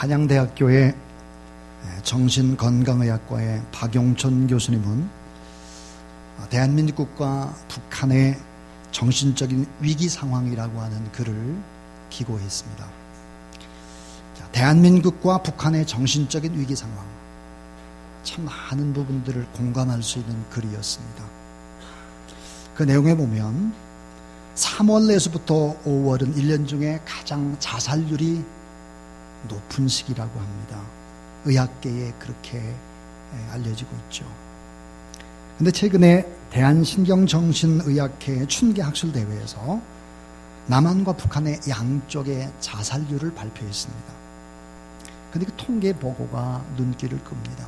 한양대학교의 정신건강의학과의 박용천 교수님은 대한민국과 북한의 정신적인 위기 상황이라고 하는 글을 기고했습니다. 대한민국과 북한의 정신적인 위기 상황, 참 많은 부분들을 공감할 수 있는 글이었습니다. 그 내용에 보면 3월 내에서부터 5월은 1년 중에 가장 자살률이 높은 시기라고 합니다. 의학계에 그렇게 알려지고 있죠. 그런데 최근에 대한신경정신의학회 춘계학술대회에서 남한과 북한의 양쪽의 자살률을 발표했습니다. 그런데 그 통계 보고가 눈길을 끕니다.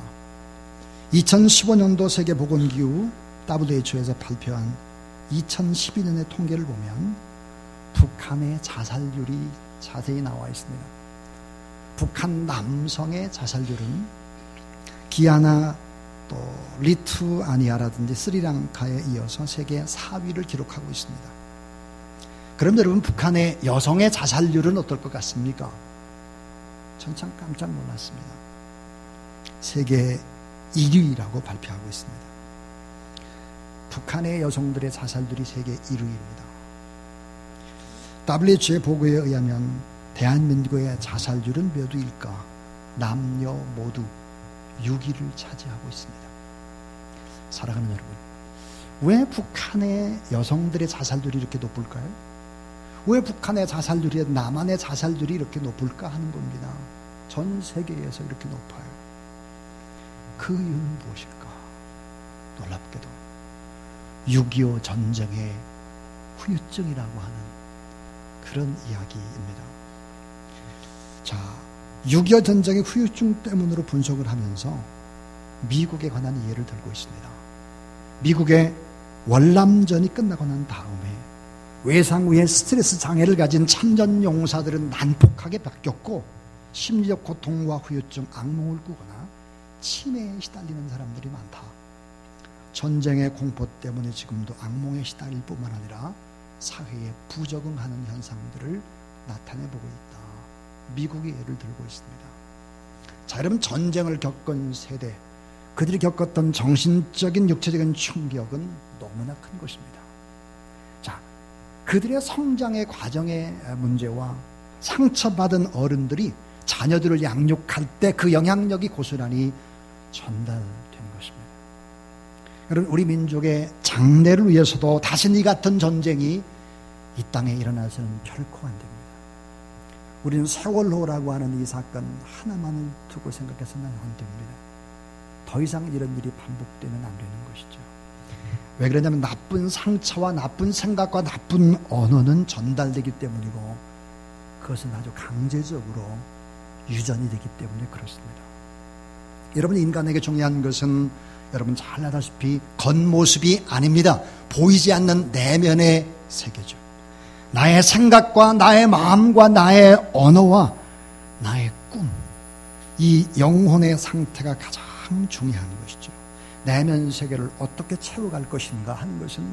2015년도 세계보건기구 WHO에서 발표한 2012년의 통계를 보면 북한의 자살률이 자세히 나와 있습니다. 북한 남성의 자살률은 기아나 또 리투아니아라든지 스리랑카에 이어서 세계 4위를 기록하고 있습니다. 그럼 여러분, 북한의 여성의 자살률은 어떨 것 같습니까? 전 참 깜짝 놀랐습니다. 세계 1위라고 발표하고 있습니다. 북한의 여성들의 자살률이 세계 1위입니다. WHO의 보고에 의하면 대한민국의 자살률은 몇 위일까? 남녀 모두 6위를 차지하고 있습니다. 사랑하는 여러분, 왜 북한의 여성들의 자살률이 이렇게 높을까요? 왜 북한의 자살률이 남한의 자살률이 이렇게 높을까 하는 겁니다. 전 세계에서 이렇게 높아요. 그 이유는 무엇일까? 놀랍게도 6.25 전쟁의 후유증이라고 하는 그런 이야기입니다. 자, 6.25 전쟁의 후유증 때문으로 분석을 하면서 미국에 관한 예를 들고 있습니다. 미국의 월남전이 끝나고 난 다음에 외상 후에 스트레스 장애를 가진 참전 용사들은 난폭하게 바뀌었고, 심리적 고통과 후유증, 악몽을 꾸거나 치매에 시달리는 사람들이 많다. 전쟁의 공포 때문에 지금도 악몽에 시달릴 뿐만 아니라 사회에 부적응하는 현상들을 나타내보고 있다. 미국이 예를 들고 있습니다. 자, 여러분, 전쟁을 겪은 세대, 그들이 겪었던 정신적인 육체적인 충격은 너무나 큰 것입니다. 자, 그들의 성장의 과정의 문제와 상처받은 어른들이 자녀들을 양육할 때 그 영향력이 고스란히 전달된 것입니다. 여러분, 우리 민족의 장래를 위해서도 다시는 이 같은 전쟁이 이 땅에 일어나서는 결코 안 됩니다. 우리는 세월호라고 하는 이 사건 하나만을 두고 생각해서는 안 됩니다. 더 이상 이런 일이 반복되면 안 되는 것이죠. 왜 그러냐면 나쁜 상처와 나쁜 생각과 나쁜 언어는 전달되기 때문이고, 그것은 아주 강제적으로 유전이 되기 때문에 그렇습니다. 여러분, 인간에게 중요한 것은 여러분 잘 알다시피 겉모습이 아닙니다. 보이지 않는 내면의 세계죠. 나의 생각과 나의 마음과 나의 언어와 나의 꿈, 이 영혼의 상태가 가장 중요한 것이죠. 내면 세계를 어떻게 채워갈 것인가 하는 것은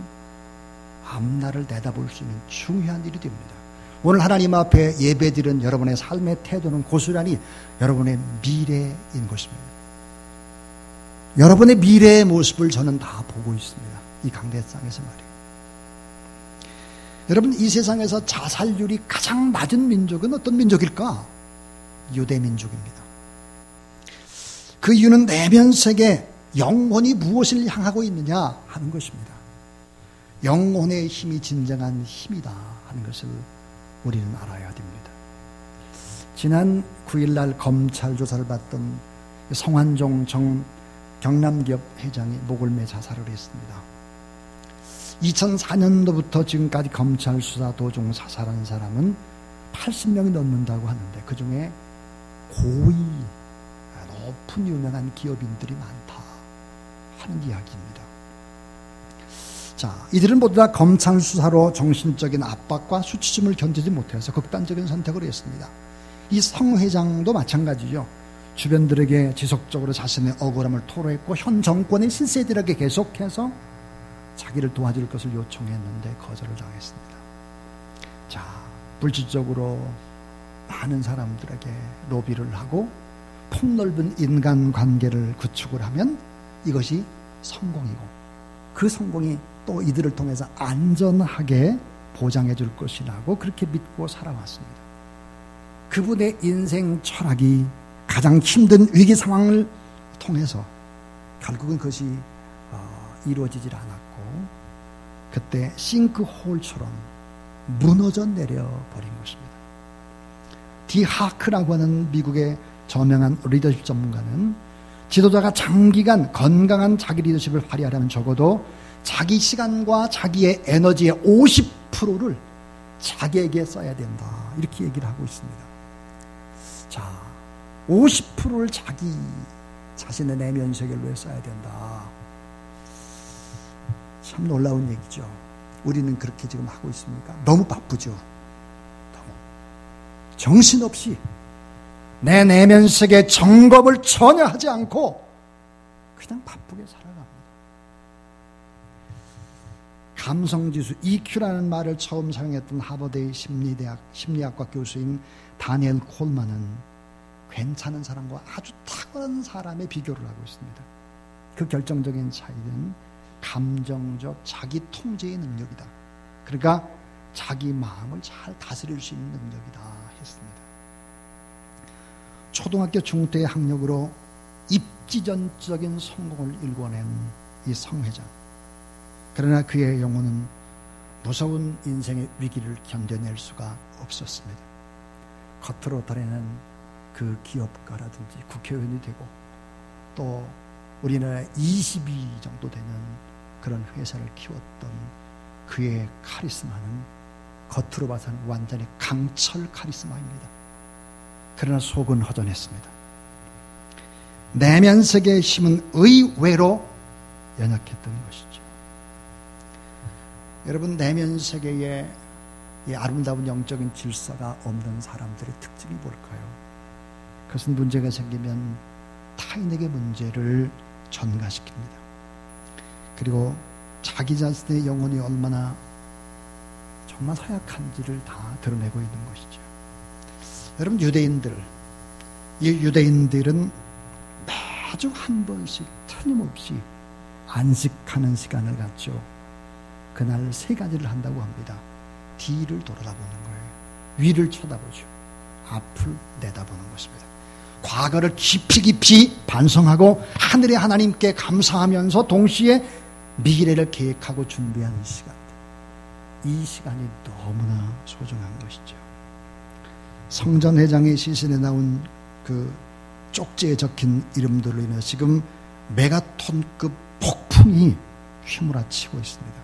앞날을 내다볼 수 있는 중요한 일이 됩니다. 오늘 하나님 앞에 예배드린 여러분의 삶의 태도는 고스란히 여러분의 미래인 것입니다. 여러분의 미래의 모습을 저는 다 보고 있습니다. 이 강대상에서 말이에요. 여러분, 이 세상에서 자살률이 가장 낮은 민족은 어떤 민족일까? 유대민족입니다. 그 이유는 내면 세계, 영혼이 무엇을 향하고 있느냐 하는 것입니다. 영혼의 힘이 진정한 힘이다 하는 것을 우리는 알아야 됩니다. 지난 9일날 검찰 조사를 받던 성환종 경남기업 회장이 목을 매 자살을 했습니다. 2004년도부터 지금까지 검찰 수사 도중 자살한 사람은 80명이 넘는다고 하는데, 그 중에 고위 높은 유명한 기업인들이 많다 하는 이야기입니다. 자, 이들은 모두 다 검찰 수사로 정신적인 압박과 수치심을 견디지 못해서 극단적인 선택을 했습니다. 이 성 회장도 마찬가지죠. 주변들에게 지속적으로 자신의 억울함을 토로했고, 현 정권의 실세들에게 계속해서 자기를 도와줄 것을 요청했는데 거절을 당했습니다. 자, 물질적으로 많은 사람들에게 로비를 하고 폭넓은 인간관계를 구축을 하면 이것이 성공이고, 그 성공이 또 이들을 통해서 안전하게 보장해 줄 것이라고 그렇게 믿고 살아왔습니다. 그분의 인생 철학이 가장 힘든 위기 상황을 통해서 결국은 그것이 이루어지질 않았고, 그때 싱크홀처럼 무너져 내려버린 것입니다. 디 하크라고 하는 미국의 저명한 리더십 전문가는 지도자가 장기간 건강한 자기 리더십을 발휘하려면 적어도 자기 시간과 자기의 에너지의 50%를 자기에게 써야 된다, 이렇게 얘기를 하고 있습니다. 자, 50%를 자기 자신의 내면 세계를 위해 써야 된다. 참 놀라운 얘기죠. 우리는 그렇게 지금 하고 있습니까? 너무 바쁘죠. 너무 정신없이 내 내면 세계 점검을 전혀 하지 않고 그냥 바쁘게 살아갑니다. 감성지수 EQ라는 말을 처음 사용했던 하버드의 심리학과 교수인 다니엘 콜만은 괜찮은 사람과 아주 탁월한 사람의 비교를 하고 있습니다. 그 결정적인 차이는 감정적 자기 통제의 능력이다. 그러니까 자기 마음을 잘 다스릴 수 있는 능력이다 했습니다. 초등학교 중퇴의 학력으로 입지전적인 성공을 일궈낸 이 성회장. 그러나 그의 영혼은 무서운 인생의 위기를 견뎌낼 수가 없었습니다. 겉으로 드러내는 그 기업가라든지 국회의원이 되고, 또 우리나라에 22 정도 되는 그런 회사를 키웠던 그의 카리스마는 겉으로 봐서는 완전히 강철 카리스마입니다. 그러나 속은 허전했습니다. 내면 세계의 힘은 의외로 연약했던 것이죠. 여러분, 내면 세계에 이 아름다운 영적인 질서가 없는 사람들의 특징이 뭘까요? 그것은 문제가 생기면 타인에게 문제를 전가시킵니다. 그리고 자기 자신의 영혼이 얼마나 정말 허약한지를 다 드러내고 있는 것이죠. 여러분, 이 유대인들은 매주 한 번씩 틀림없이 안식하는 시간을 갖죠. 그날 3가지를 한다고 합니다. 뒤를 돌아다보는 거예요. 위를 쳐다보죠. 앞을 내다보는 것입니다. 과거를 깊이 반성하고 하늘의 하나님께 감사하면서 동시에 미래를 계획하고 준비하는 시간. 이 시간이 너무나 소중한 것이죠. 성전회장의 시신에 나온 그 쪽지에 적힌 이름들로 인해 지금 메가톤급 폭풍이 휘몰아치고 있습니다.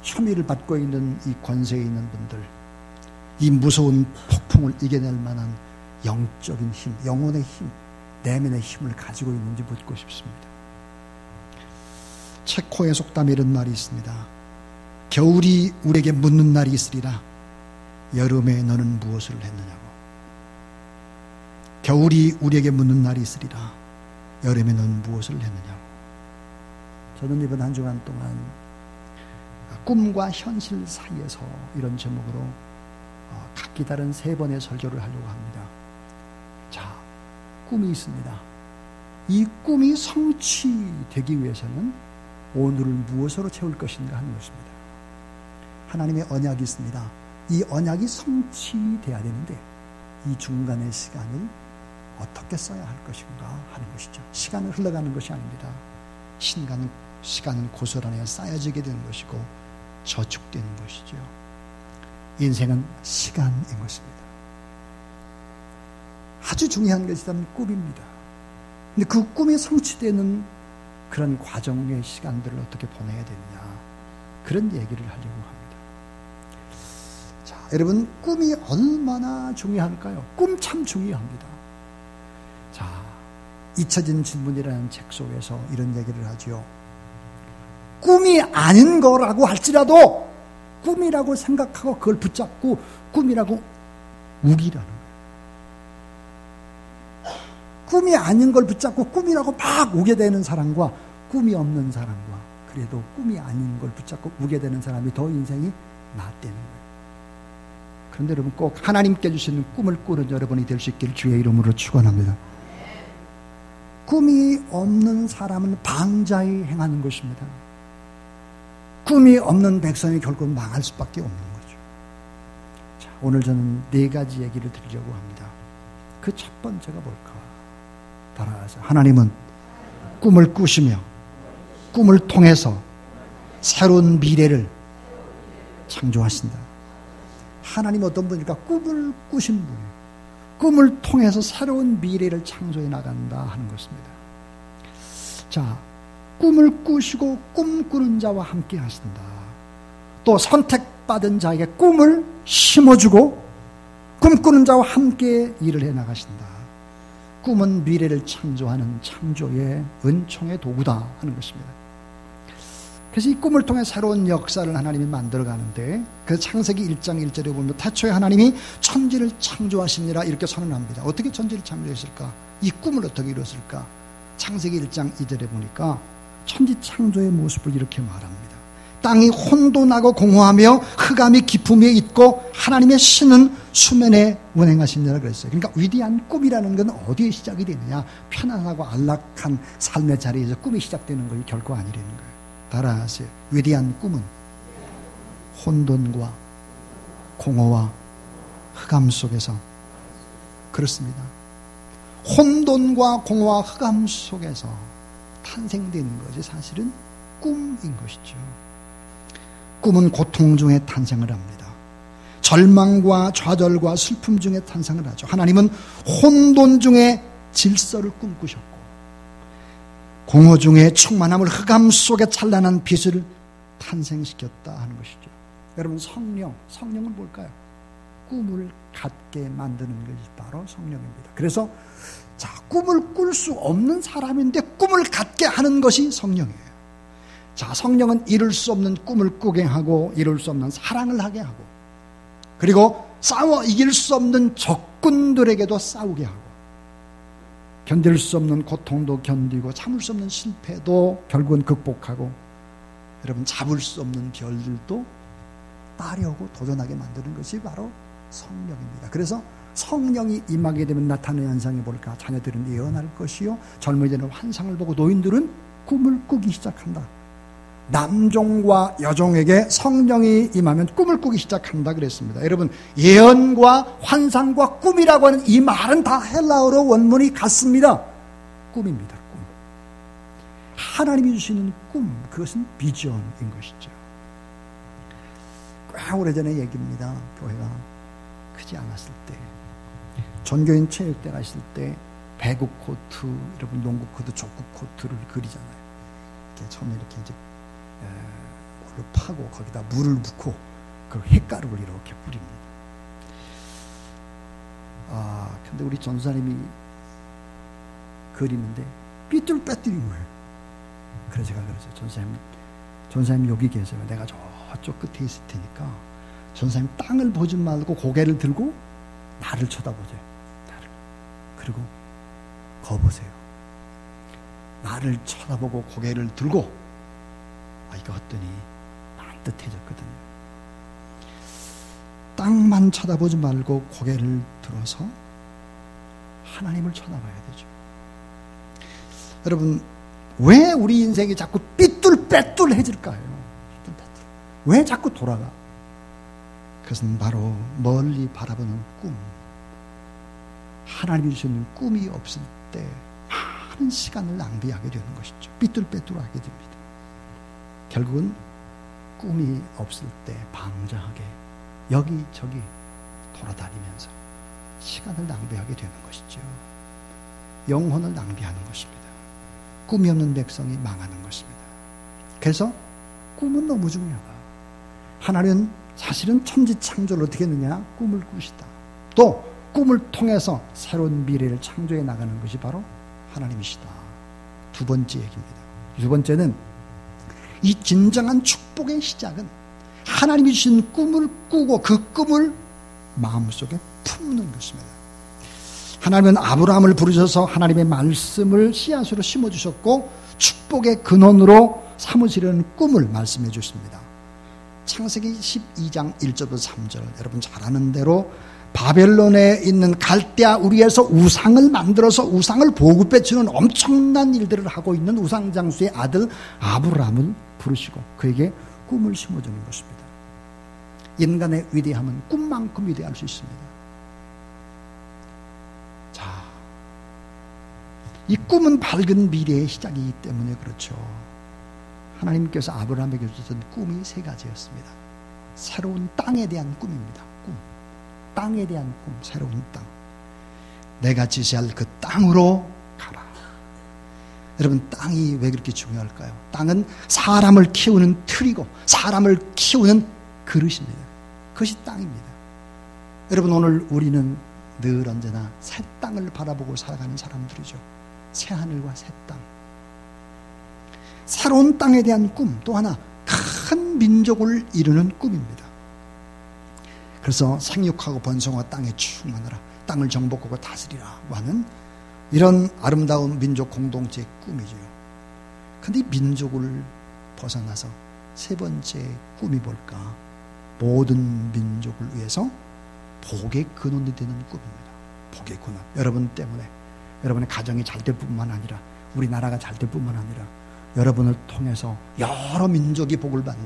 혐의를 받고 있는 이 권세에 있는 분들, 이 무서운 폭풍을 이겨낼 만한 영적인 힘, 영혼의 힘, 내면의 힘을 가지고 있는지 묻고 싶습니다. 체코의 속담에 이런 말이 있습니다. 겨울이 우리에게 묻는 날이 있으리라. 여름에 너는 무엇을 했느냐고. 겨울이 우리에게 묻는 날이 있으리라. 여름에 너는 무엇을 했느냐고. 저는 이번 한 주간 동안 꿈과 현실 사이에서 이런 제목으로 각기 다른 3번의 설교를 하려고 합니다. 자, 꿈이 있습니다. 이 꿈이 성취되기 위해서는 오늘을 무엇으로 채울 것인가 하는 것입니다. 하나님의 언약이 있습니다. 이 언약이 성취돼야 되는데 이 중간의 시간을 어떻게 써야 할 것인가 하는 것이죠. 시간은 흘러가는 것이 아닙니다. 시간은 고스란히 쌓여지게 되는 것이고 저축되는 것이죠. 인생은 시간인 것입니다. 아주 중요한 것이 있다면 꿈입니다. 근데 그 꿈이 성취되는 그런 과정의 시간들을 어떻게 보내야 되느냐, 그런 얘기를 하려고 합니다. 자, 여러분, 꿈이 얼마나 중요할까요? 꿈 참 중요합니다. 자, 잊혀진 질문이라는 책 속에서 이런 얘기를 하죠. 꿈이 아닌 거라고 할지라도 꿈이라고 생각하고 그걸 붙잡고 꿈이라고 우기라는 거예요. 꿈이 아닌 걸 붙잡고 꿈이라고 막 우게 되는 사람과 꿈이 없는 사람과 그래도 꿈이 아닌 걸 붙잡고 우게 되는 사람이 더 인생이 낫다는 거예요. 그런데 여러분 꼭 하나님께 주시는 꿈을 꾸는 여러분이 될 수 있길 주의 이름으로 축원합니다. 꿈이 없는 사람은 방자히 행하는 것입니다. 꿈이 없는 백성이 결국 망할 수밖에 없는 거죠. 자, 오늘 저는 4가지 얘기를 드리려고 합니다. 그 첫 번째가 뭘까? 따라하세요. 하나님은 꿈을 꾸시며 꿈을 통해서 새로운 미래를 창조하신다. 하나님 어떤 분일까? 꿈을 꾸신 분이에요. 꿈을 통해서 새로운 미래를 창조해 나간다 하는 것입니다. 자, 꿈을 꾸시고 꿈꾸는 자와 함께 하신다. 또 선택받은 자에게 꿈을 심어주고 꿈꾸는 자와 함께 일을 해 나가신다. 꿈은 미래를 창조하는 창조의 은총의 도구다 하는 것입니다. 그래서 이 꿈을 통해 새로운 역사를 하나님이 만들어가는데 그 창세기 1장 1절에 보면 태초에 하나님이 천지를 창조하시니라 이렇게 선언합니다. 어떻게 천지를 창조했을까? 이 꿈을 어떻게 이뤘을까? 창세기 1장 2절에 보니까 천지 창조의 모습을 이렇게 말합니다. 땅이 혼돈하고 공허하며 흑암이 깊음에 있고 하나님의 신은 수면에 운행하시니라 그랬어요. 그러니까 위대한 꿈이라는 건 어디에 시작이 되느냐? 편안하고 안락한 삶의 자리에서 꿈이 시작되는 것이 결코 아니라는 거예요. 따라하세요. 위대한 꿈은 혼돈과 공허와 흑암 속에서, 그렇습니다. 혼돈과 공허와 흑암 속에서 탄생되는 것이 사실은 꿈인 것이죠. 꿈은 고통 중에 탄생을 합니다. 절망과 좌절과 슬픔 중에 탄생을 하죠. 하나님은 혼돈 중에 질서를 꿈꾸셨고 공허 중에 충만함을, 흑암 속에 찬란한 빛을 탄생시켰다 하는 것이죠. 여러분, 성령은 뭘까요? 꿈을 갖게 만드는 것이 바로 성령입니다. 그래서 자, 꿈을 꿀 수 없는 사람인데 꿈을 갖게 하는 것이 성령이에요. 자, 성령은 이룰 수 없는 꿈을 꾸게 하고 이룰 수 없는 사랑을 하게 하고 그리고 싸워 이길 수 없는 적군들에게도 싸우게 하고 견딜 수 없는 고통도 견디고 참을 수 없는 실패도 결국은 극복하고 여러분 잡을 수 없는 별들도 따려고 도전하게 만드는 것이 바로 성령입니다. 그래서 성령이 임하게 되면 나타나는 현상이 뭘까? 자녀들은 예언할 것이요 젊은이들은 환상을 보고 노인들은 꿈을 꾸기 시작한다. 남종과 여종에게 성령이 임하면 꿈을 꾸기 시작한다 그랬습니다. 여러분, 예언과 환상과 꿈이라고 하는 이 말은 다 헬라어로 원문이 같습니다. 꿈입니다. 꿈. 하나님이 주시는 꿈, 그것은 비전인 것이죠. 꽤 오래전의 얘기입니다. 교회가 크지 않았을 때 전교인 체육대가 있을 때 배구 코트, 여러분 농구 코트, 족구 코트를 그리잖아요. 이렇게 처음에 이렇게 이제 물을 파고 거기다 물을 붓고 그 햇가루를 이렇게 뿌립니다. 근데 우리 전사님이 그리는데 삐뚤빼뚤인 거예요. 그래서 제가 그러죠. 전사님 여기 계세요. 내가 저쪽 끝에 있을 테니까 전사님 땅을 보지 말고 고개를 들고 나를 쳐다보세요. 나를. 그리고 거보세요. 나를 쳐다보고 고개를 들고 이거 했더니 따뜻해졌거든요. 땅만 쳐다보지 말고 고개를 들어서 하나님을 쳐다봐야 되죠. 여러분, 왜 우리 인생이 자꾸 삐뚤빼뚤해질까요? 왜 자꾸 돌아가? 그것은 바로 멀리 바라보는 꿈. 하나님이 주시는 꿈이 없을 때 많은 시간을 낭비하게 되는 것이죠. 삐뚤빼뚤하게 됩니다. 결국은 꿈이 없을 때 방자하게 여기저기 돌아다니면서 시간을 낭비하게 되는 것이죠. 영혼을 낭비하는 것입니다. 꿈이 없는 백성이 망하는 것입니다. 그래서 꿈은 너무 중요하다. 하나님은 사실은 천지창조를 어떻게 했느냐? 꿈을 꾸시다. 또 꿈을 통해서 새로운 미래를 창조해 나가는 것이 바로 하나님이시다. 두 번째 얘기입니다. 두 번째는 이 진정한 축복의 시작은 하나님이 주신 꿈을 꾸고 그 꿈을 마음속에 품는 것입니다. 하나님은 아브라함을 부르셔서 하나님의 말씀을 씨앗으로 심어주셨고 축복의 근원으로 삼으시려는 꿈을 말씀해 주십니다. 창세기 12장 1절부터 3절 여러분 잘 아는 대로 바벨론에 있는 갈대아 우리에서 우상을 만들어서 우상을 보급해 주는 엄청난 일들을 하고 있는 우상장수의 아들 아브라함을 부르시고 그에게 꿈을 심어주는 것입니다. 인간의 위대함은 꿈만큼 위대할 수 있습니다. 자, 이 꿈은 밝은 미래의 시작이기 때문에 그렇죠. 하나님께서 아브라함에게 주셨던 꿈이 세 가지였습니다. 새로운 땅에 대한 꿈입니다. 꿈. 땅에 대한 꿈, 새로운 땅. 내가 지시할 그 땅으로 가라. 여러분, 땅이 왜 그렇게 중요할까요? 땅은 사람을 키우는 틀이고 사람을 키우는 그릇입니다. 그것이 땅입니다. 여러분, 오늘 우리는 늘 언제나 새 땅을 바라보고 살아가는 사람들이죠. 새 하늘과 새 땅. 새로운 땅에 대한 꿈, 또 하나 큰 민족을 이루는 꿈입니다. 그래서 생육하고 번성하고 땅에 충만하라, 땅을 정복하고 다스리라 하는 이런 아름다운 민족 공동체의 꿈이죠. 그런데 이 민족을 벗어나서 세 번째 꿈이 뭘까? 모든 민족을 위해서 복의 근원이 되는 꿈입니다. 복의 근원. 여러분 때문에, 여러분의 가정이 잘 될 뿐만 아니라 우리나라가 잘 될 뿐만 아니라 여러분을 통해서 여러 민족이 복을 받는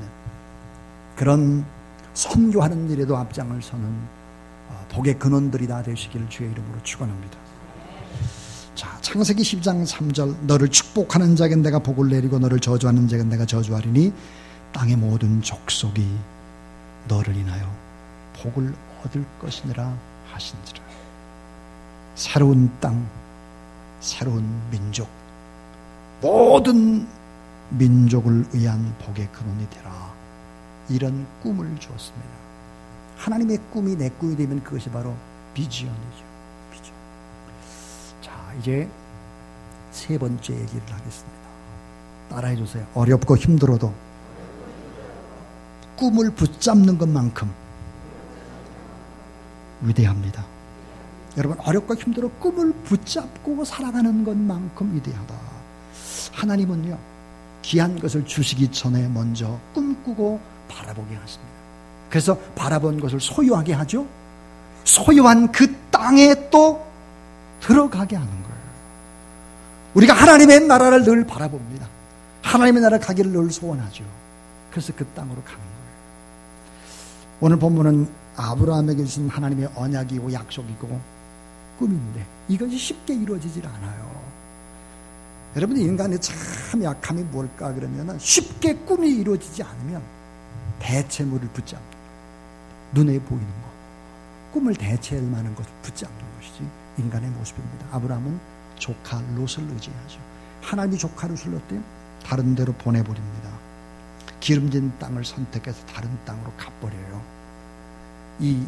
그런 선교하는 일에도 앞장을 서는 복의 근원들이 다 되시기를 주의 이름으로 축원합니다. 자, 창세기 10장 3절 너를 축복하는 자에게 내가 복을 내리고 너를 저주하는 자에게 내가 저주하리니 땅의 모든 족속이 너를 인하여 복을 얻을 것이니라 하신지라. 새로운 땅, 새로운 민족, 모든 민족을 위한 복의 근원이 되라. 이런 꿈을 주었습니다. 하나님의 꿈이 내 꿈이 되면 그것이 바로 비전이죠. 비전. 자, 이제 세 번째 얘기를 하겠습니다. 따라해 주세요. 어렵고 힘들어도 꿈을 붙잡는 것만큼 위대합니다. 여러분, 어렵고 힘들어 꿈을 붙잡고 살아가는 것만큼 위대하다. 하나님은요, 귀한 것을 주시기 전에 먼저 꿈꾸고 바라보게 하십니다. 그래서 바라본 것을 소유하게 하죠. 소유한 그 땅에 또 들어가게 하는 거예요. 우리가 하나님의 나라를 늘 바라봅니다. 하나님의 나라 가기를 늘 소원하죠. 그래서 그 땅으로 가는 거예요. 오늘 본문은 아브라함에게 주신 하나님의 언약이고 약속이고 꿈인데 이것이 쉽게 이루어지질 않아요. 여러분, 인간의 참 약함이 뭘까 그러면 쉽게 꿈이 이루어지지 않으면 대체물을 붙잡는, 눈에 보이는 것, 꿈을 대체할 만한 것을 붙잡는 것이지 인간의 모습입니다. 아브라함은 조카 롯을 의지하죠. 하나님이 조카 롯을 어때요? 다른 데로 보내버립니다. 기름진 땅을 선택해서 다른 땅으로 가버려요. 이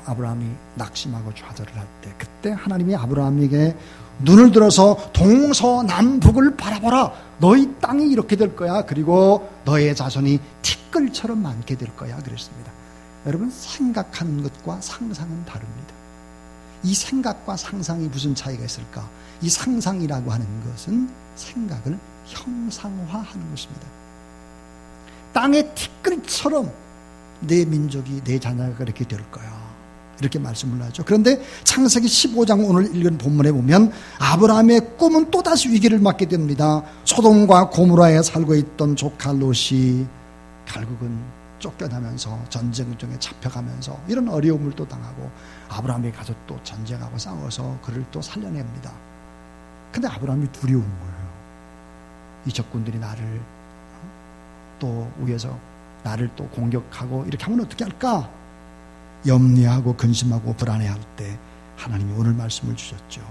아브라함이 낙심하고 좌절을 할 때, 그때 하나님이 아브라함에게 눈을 들어서 동서남북을 바라보라. 너희 땅이 이렇게 될 거야. 그리고 너의 자손이 티끌처럼 많게 될 거야. 그랬습니다. 여러분, 생각하는 것과 상상은 다릅니다. 이 생각과 상상이 무슨 차이가 있을까? 이 상상이라고 하는 것은 생각을 형상화하는 것입니다. 땅의 티끌처럼 내 민족이, 내 자녀가 그렇게 될 거야. 이렇게 말씀을 하죠. 그런데 창세기 15장 오늘 읽은 본문에 보면 아브라함의 꿈은 또다시 위기를 맞게 됩니다. 소돔과 고모라에 살고 있던 조카 롯이 결국은 쫓겨나면서 전쟁 중에 잡혀가면서 이런 어려움을 또 당하고 아브라함이 가서 또 전쟁하고 싸워서 그를 또 살려냅니다. 근데 아브라함이 두려운 거예요. 이 적군들이 나를 또 위에서 나를 또 공격하고 이렇게 하면 어떻게 할까? 염려하고 근심하고 불안해할 때 하나님이 오늘 말씀을 주셨죠.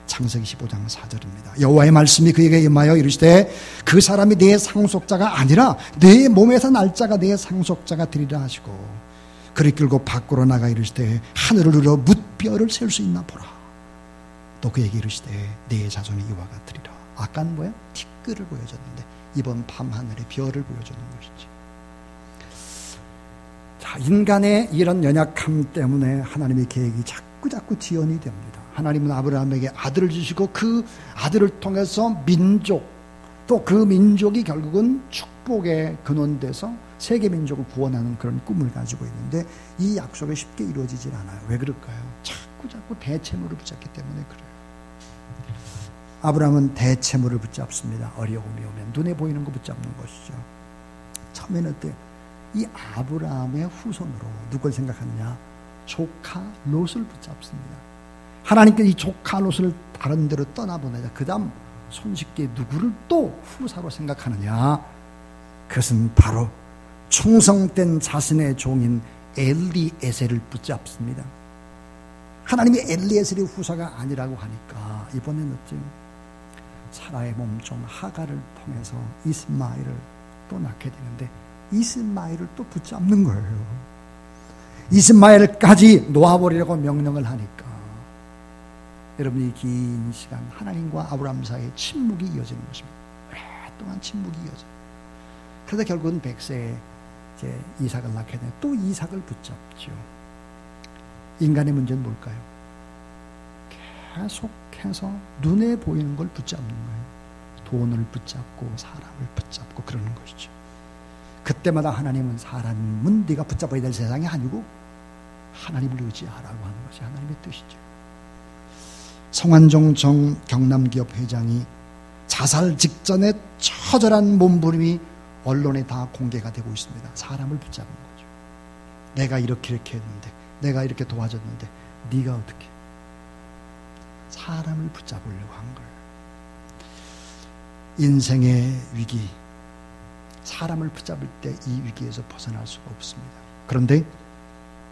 창세기 15장 4절입니다. 여호와의 말씀이 그에게 임하여 이르시되 그 사람이 내 상속자가 아니라 내 몸에서 날 자가 내 상속자가 되리라 하시고 그를 끌고 밖으로 나가 이르시되 하늘을 우러 뭇별을 세울 수 있나 보라. 또 그에게 이르시되 내 자손이 이와 같으리라. 아까는 뭐야? 티끌을 보여줬는데 이번 밤하늘의 별을 보여주는 것이지. 자, 인간의 이런 연약함 때문에 하나님의 계획이 자꾸 지연이 됩니다. 하나님은 아브라함에게 아들을 주시고 그 아들을 통해서 민족, 또 그 민족이 결국은 축복의 근원돼서 세계 민족을 구원하는 그런 꿈을 가지고 있는데 이 약속이 쉽게 이루어지질 않아요. 왜 그럴까요? 자꾸 대체물을 붙잡기 때문에 그래요. 아브라함은 대체물을 붙잡습니다. 어려움이 오면 눈에 보이는 거 붙잡는 것이죠. 처음에는 어때요? 이 아브라함의 후손으로 누굴 생각하느냐? 조카 롯을 붙잡습니다. 하나님께서 이 조카 롯을 다른 데로 떠나보내자. 그 다음 손쉽게 누구를 또 후사로 생각하느냐? 그것은 바로 충성된 자신의 종인 엘리에셀을 붙잡습니다. 하나님이 엘리에셀이 후사가 아니라고 하니까 이번에는 어째 사라의 몸종 하갈을 통해서 이스마엘을 또 낳게 되는데 이스마엘을 또 붙잡는 거예요. 이스마엘까지 놓아버리라고 명령을 하니까 여러분 이 긴 시간 하나님과 아브라함 사이에 침묵이 이어지는 것입니다. 오랫동안 침묵이 이어져요. 그래서 결국은 100세에 이제 이삭을 낳게 되면 또 이삭을 붙잡죠. 인간의 문제는 뭘까요? 계속해서 눈에 보이는 걸 붙잡는 거예요. 돈을 붙잡고 사람을 붙잡고 그러는 것이죠. 그때마다 하나님은 사람은 네가 붙잡아야 될 세상이 아니고 하나님을 의지하라고 하는 것이 하나님의 뜻이죠. 성환종 정 경남기업 회장이 자살 직전에 처절한 몸부림이 언론에 다 공개가 되고 있습니다. 사람을 붙잡은 거죠. 내가 이렇게 했는데 내가 이렇게 도와줬는데 네가 어떻게 사람을 붙잡으려고 한 거예요. 인생의 위기, 사람을 붙잡을 때 이 위기에서 벗어날 수가 없습니다. 그런데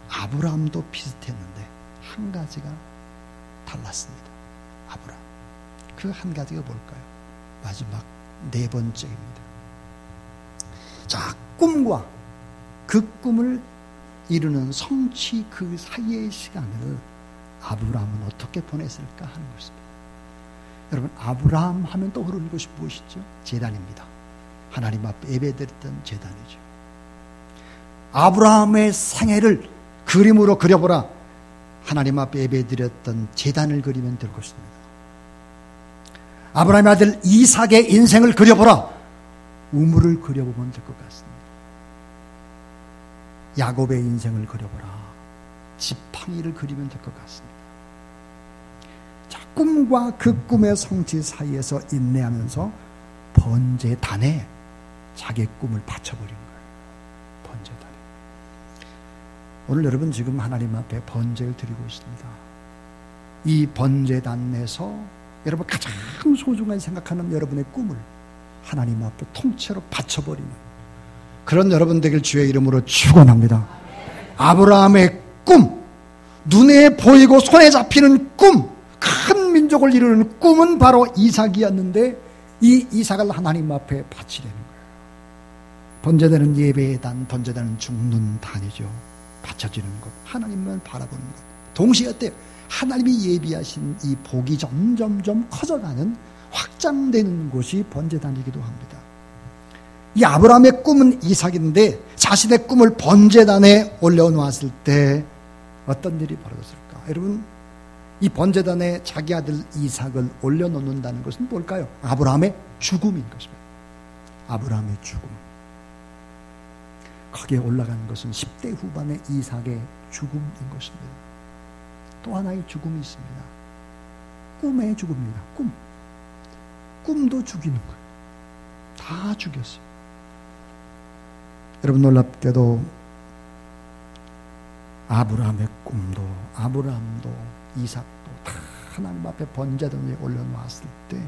아브라함도 비슷했는데 한 가지가 달랐습니다. 아브라함. 그 한 가지가 뭘까요? 마지막 네 번째입니다. 자, 꿈과 그 꿈을 이루는 성취 그 사이의 시간을 아브라함은 어떻게 보냈을까 하는 것입니다. 여러분, 아브라함 하면 떠오르는 것이 무엇이죠? 제단입니다. 하나님 앞에 예배드렸던 제단이죠. 아브라함의 생애를 그림으로 그려보라. 하나님 앞에 예배드렸던 제단을 그리면 될 것입니다. 아브라함의 아들 이삭의 인생을 그려보라. 우물을 그려보면 될 것 같습니다. 야곱의 인생을 그려보라. 지팡이를 그리면 될 것 같습니다. 자, 꿈과 그 꿈의 성취 사이에서 인내하면서 번제단에 자기의 꿈을 바쳐버린 거예요. 번제단에. 오늘 여러분 지금 하나님 앞에 번제를 드리고 있습니다. 이 번제단에서 여러분 가장 소중하게 생각하는 여러분의 꿈을 하나님 앞에 통째로 바쳐버리는 그런 여러분 되길 주의 이름으로 축원합니다. 아브라함의 꿈, 눈에 보이고 손에 잡히는 꿈, 큰 민족을 이루는 꿈은 바로 이삭이었는데 이 이삭을 하나님 앞에 바치려는 거예요. 번제되는 예배의 단, 번제되는 죽는 단이죠. 바쳐지는 것, 하나님만 바라보는 것. 동시에 어때요? 하나님이 예비하신 이 복이 점점점 커져가는 확장되는 곳이 번제단이기도 합니다. 이 아브라함의 꿈은 이삭인데 자신의 꿈을 번제단에 올려놓았을 때 어떤 일이 벌어졌을까? 여러분, 이 번제단에 자기 아들 이삭을 올려놓는다는 것은 뭘까요? 아브라함의 죽음인 것입니다. 아브라함의 죽음. 거기에 올라가는 것은 10대 후반의 이삭의 죽음인 것입니다. 또 하나의 죽음이 있습니다. 꿈의 죽음입니다. 꿈도 죽이는 거예요. 다 죽였어요. 여러분, 놀랍게도 아브라함의 꿈도 아브라함도 이삭도 다 하나님 앞에 번제단에 올려놓았을 때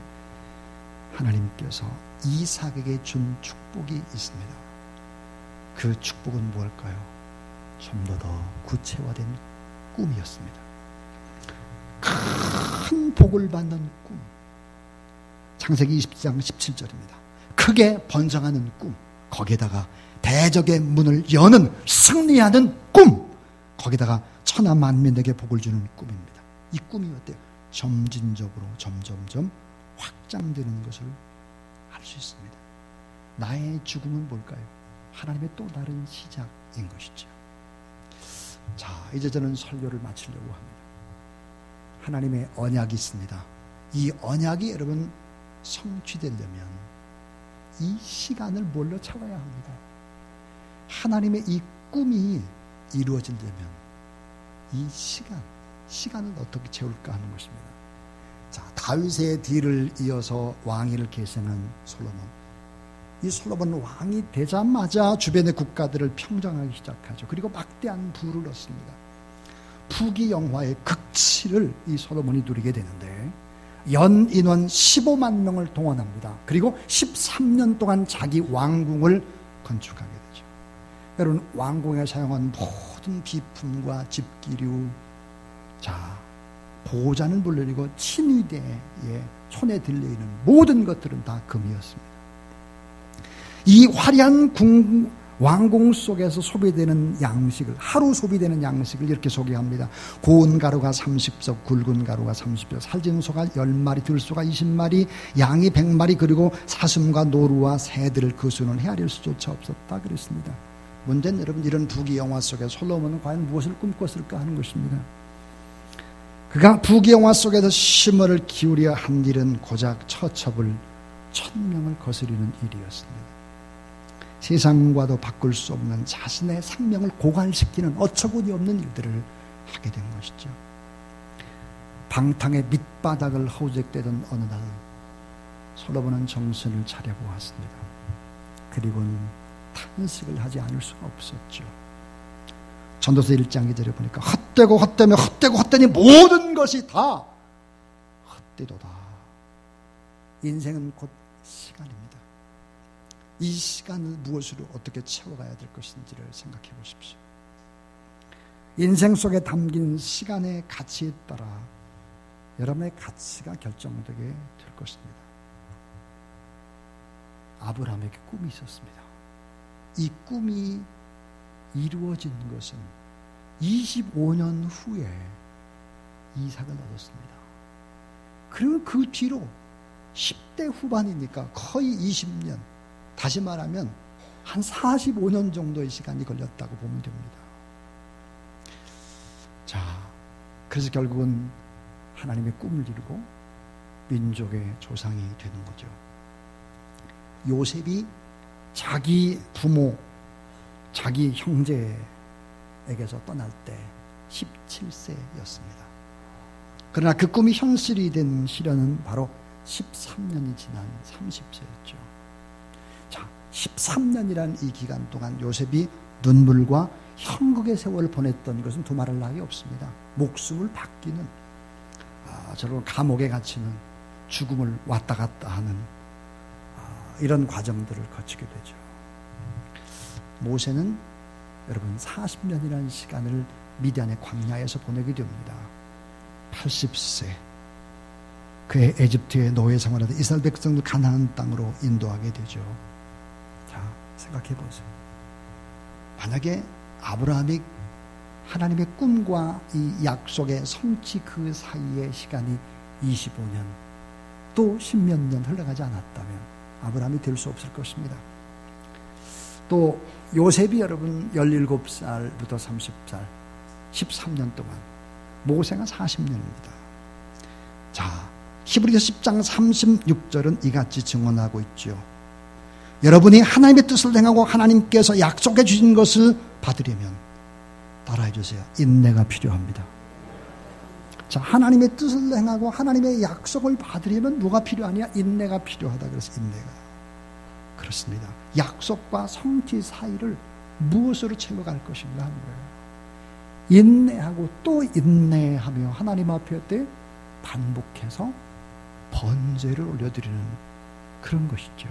하나님께서 이삭에게 준 축복이 있습니다. 그 축복은 무엇일까요? 좀 더 구체화된 꿈이었습니다. 큰 복을 받는 꿈. 창세기 20장 17절입니다. 크게 번성하는 꿈. 거기에다가 대적의 문을 여는 승리하는 꿈. 거기다가 천하 만민에게 복을 주는 꿈입니다. 이 꿈이 어때요? 점진적으로 점점점 확장되는 것을 알 수 있습니다. 나의 죽음은 뭘까요? 하나님의 또 다른 시작인 것이죠. 자, 이제 저는 설교를 마치려고 합니다. 하나님의 언약이 있습니다. 이 언약이 여러분 성취되려면 이 시간을 몰려 참아야 합니다. 하나님의 이 꿈이 이루어지려면 이 시간을 어떻게 채울까 하는 것입니다. 자, 다윗의 뒤를 이어서 왕위를 계승한 솔로몬. 이 솔로몬 왕이 되자마자 주변의 국가들을 평정하기 시작하죠. 그리고 막대한 부를 얻습니다. 부귀영화의 극치를 이 솔로몬이 누리게 되는데 연 인원 15만 명을 동원합니다. 그리고 13년 동안 자기 왕궁을 건축하게 되죠. 여러분, 왕궁에 사용한 모든 비품과 집기류, 자, 보호자는 물론이고 친위대의 손에 들려있는 모든 것들은 다 금이었습니다. 이 화려한 왕궁 속에서 소비되는 양식을, 하루 소비되는 양식을 이렇게 소개합니다. 고운 가루가 30석, 굵은 가루가 30석, 살진 소가 10마리, 들소가 20마리, 양이 100마리, 그리고 사슴과 노루와 새들을 그 수는 헤아릴 수조차 없었다 그랬습니다. 문제는 여러분, 이런 부귀영화 속에 솔로몬은 과연 무엇을 꿈꿨을까 하는 것입니다. 그가 부귀영화 속에서 심혈을 기울여 한 일은 고작 처첩을 1000명을 거스리는 일이었습니다. 세상과도 바꿀 수 없는 자신의 생명을 고갈시키는 어처구니 없는 일들을 하게 된 것이죠. 방탕의 밑바닥을 허우적대던 어느 날 솔로몬은 정신을 차려보았습니다. 그리고는 탄식을 하지 않을 수가 없었죠. 전도서 1장 2절에 보니까 헛되고 헛되며 헛되고 헛되니 모든 것이 다 헛되도다. 인생은 곧 시간입니다. 이 시간을 무엇으로 어떻게 채워가야 될 것인지를 생각해 보십시오. 인생 속에 담긴 시간의 가치에 따라 여러분의 가치가 결정되게 될 것입니다. 아브라함에게 꿈이 있었습니다. 이 꿈이 이루어진 것은 25년 후에 이삭을 얻었습니다. 그리고 그 뒤로 10대 후반이니까 거의 20년, 다시 말하면 한 45년 정도의 시간이 걸렸다고 보면 됩니다. 자, 그래서 결국은 하나님의 꿈을 이루고 민족의 조상이 되는 거죠. 요셉이 자기 부모, 자기 형제에게서 떠날 때 17세였습니다. 그러나 그 꿈이 현실이 된 시련은 바로 13년이 지난 30세였죠. 자, 13년이란 이 기간 동안 요셉이 눈물과 형극의 세월을 보냈던 것은 두말할 나위 없습니다. 목숨을 바뀌는, 저런 감옥에 갇히는, 죽음을 왔다 갔다 하는 이런 과정들을 거치게 되죠. 모세는 여러분 40년이라는 시간을 미디안의 광야에서 보내게 됩니다. 80세 그의 에집트의 노예 생활하던 이스라엘 백성들 가나안 땅으로 인도하게 되죠. 자, 생각해 보세요. 만약에 아브라함이 하나님의 꿈과 이 약속의 성취 그 사이의 시간이 25년 또 10몇 년 흘러가지 않았다면 아브라함이 될 수 없을 것입니다. 또 요셉이 여러분 17살부터 30살 13년 동안, 모세가 40년입니다. 자, 히브리서 10장 36절은 이같이 증언하고 있죠. 여러분이 하나님의 뜻을 행하고 하나님께서 약속해 주신 것을 받으려면 따라해 주세요. 인내가 필요합니다. 자, 하나님의 뜻을 행하고 하나님의 약속을 받으려면 뭐가 필요하냐? 인내가 필요하다. 그래서 인내가. 그렇습니다. 약속과 성취 사이를 무엇으로 채워갈 것인가 하는 거예요. 인내하고 또 인내하며 하나님 앞에 반복해서 번제를 올려드리는 그런 것이죠.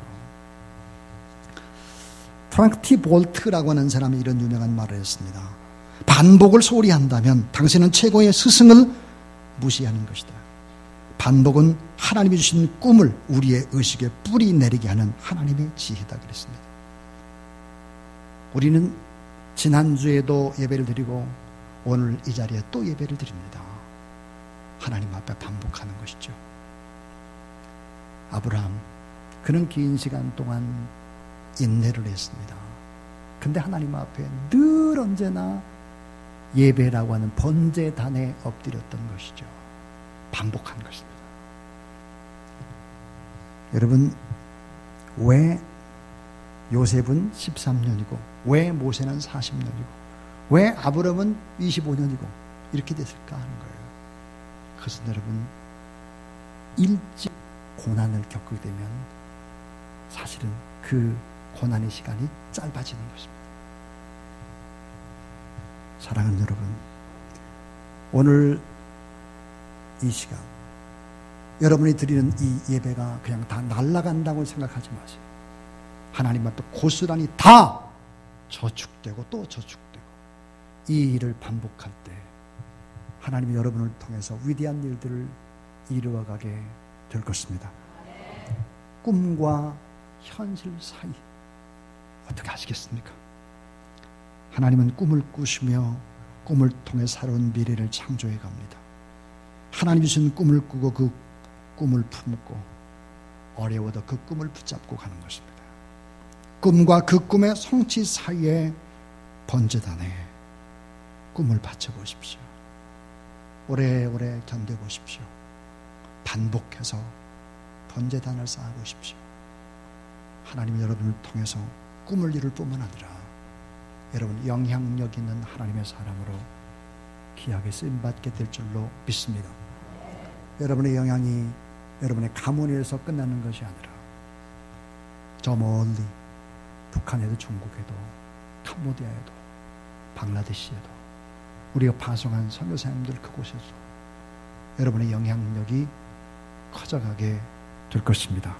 프랑크 티 볼트라고 하는 사람이 이런 유명한 말을 했습니다. 반복을 소홀히 한다면 당신은 최고의 스승을 무시하는 것이다. 반복은 하나님이 주신 꿈을 우리의 의식에 뿌리 내리게 하는 하나님의 지혜다 그랬습니다. 우리는 지난주에도 예배를 드리고 오늘 이 자리에 또 예배를 드립니다. 하나님 앞에 반복하는 것이죠. 아브라함, 그는 긴 시간 동안 인내를 했습니다. 근데 하나님 앞에 늘 언제나 예배라고 하는 번제단에 엎드렸던 것이죠. 반복한 것입니다. 여러분, 왜 요셉은 13년이고 왜 모세는 40년이고 왜 아브라함은 25년이고 이렇게 됐을까 하는 거예요. 그것은 여러분 일찍 고난을 겪게 되면 사실은 그 고난의 시간이 짧아지는 것입니다. 사랑하는 여러분, 오늘 이 시간 여러분이 드리는 이 예배가 그냥 다 날아간다고 생각하지 마세요. 하나님 앞에 고스란히 다 저축되고 또 저축되고 이 일을 반복할 때 하나님이 여러분을 통해서 위대한 일들을 이루어가게 될 것입니다. 꿈과 현실 사이 어떻게 하시겠습니까? 하나님은 꿈을 꾸시며 꿈을 통해 새로운 미래를 창조해 갑니다. 하나님이 주신 꿈을 꾸고 그 꿈을 품고 어려워도 그 꿈을 붙잡고 가는 것입니다. 꿈과 그 꿈의 성취 사이에 번제단에 꿈을 바쳐보십시오. 오래오래 견뎌보십시오. 반복해서 번제단을 쌓아보십시오. 하나님이 여러분을 통해서 꿈을 이룰 뿐만 아니라 여러분 영향력 있는 하나님의 사람으로 귀하게 쓰임받게 될 줄로 믿습니다. 여러분의 영향이 여러분의 가문에서 끝나는 것이 아니라 저 멀리 북한에도 중국에도 캄보디아에도 방글라데시에도 우리가 파송한 선교사님들 그곳에서 여러분의 영향력이 커져가게 될 것입니다.